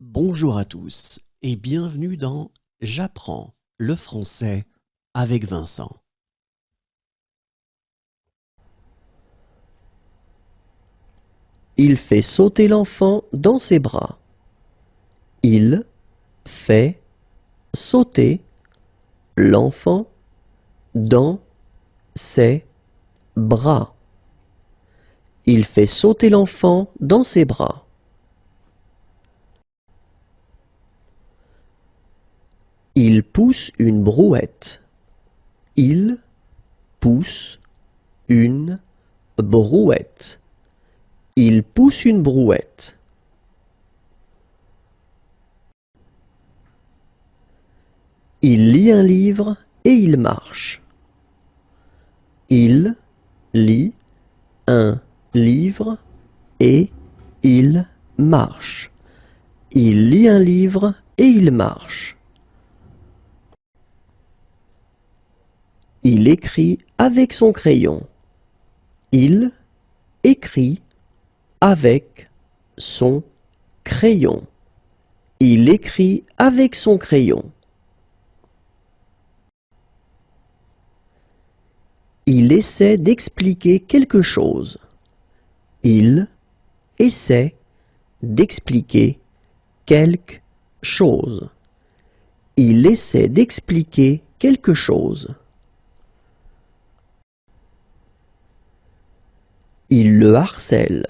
Bonjour à tous et bienvenue dans J'apprends le français avec Vincent. Il fait sauter l'enfant dans ses bras. Il fait sauter l'enfant dans ses bras. Il fait sauter l'enfant dans ses bras. Il pousse une brouette. Il pousse une brouette. Il pousse une brouette. Il lit un livre et il marche. Il lit un livre et il marche. Il lit un livre et il marche. Il écrit avec son crayon. Il écrit avec son crayon. Il écrit avec son crayon. Il essaie d'expliquer quelque chose. Il essaie d'expliquer quelque chose. Il essaie d'expliquer quelque chose. Il le harcèle.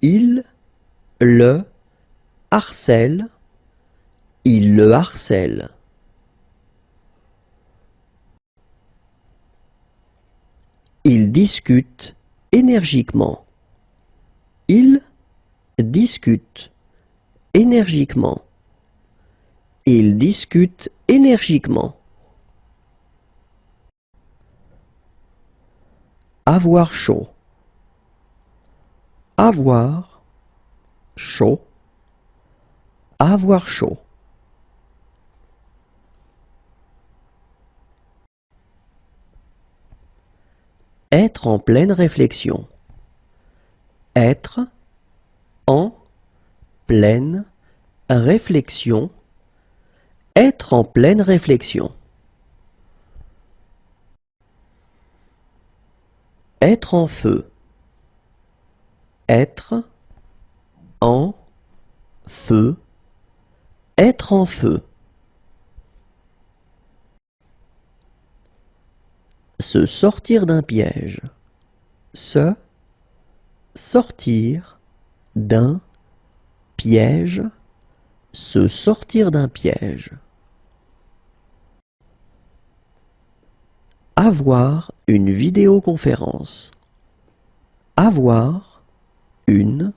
Il le harcèle. Il le harcèle. Il discute énergiquement. Il discute énergiquement. Il discute énergiquement. Avoir chaud. Avoir chaud. Avoir chaud. Être en pleine réflexion. Être en pleine réflexion. Être en pleine réflexion. Être en feu. Être en feu. Être en feu. Se sortir d'un piège. Se sortir d'un piège. Se sortir d'un piège. Avoir une vidéoconférence. Avoir une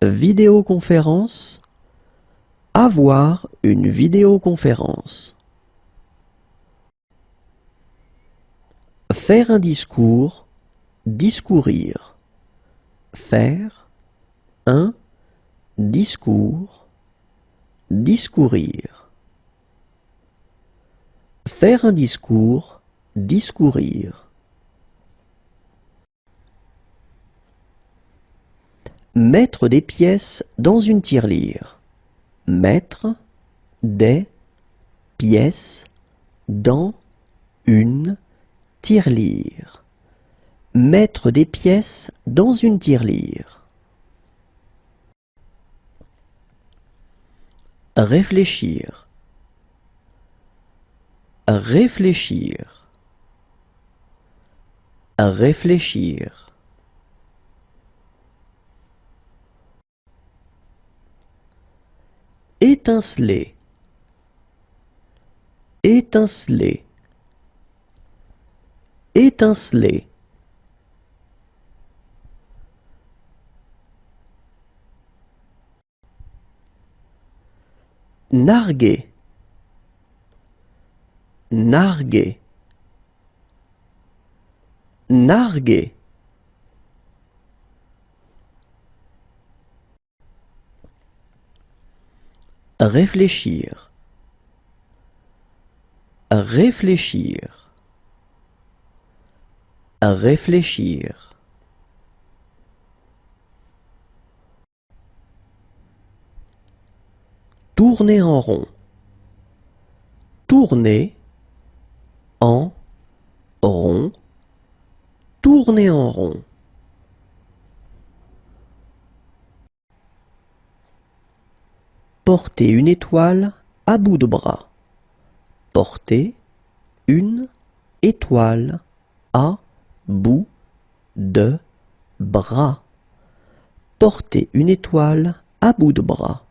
vidéoconférence. Avoir une vidéoconférence. Faire un discours. Discourir. Faire un discours. Discourir. Faire un discours. Discourir. Mettre des pièces dans une tirelire. Mettre des pièces dans une tirelire. Mettre des pièces dans une tirelire. Réfléchir. Réfléchir. Réfléchir. Étinceler. Étinceler. Étinceler. Narguer. Narguer. Narguer. Réfléchir. Réfléchir. Réfléchir. Tourner en rond. Tourner en rond. Tourner en rond. Porter une étoile à bout de bras. Porter une étoile à bout de bras. Porter une étoile à bout de bras.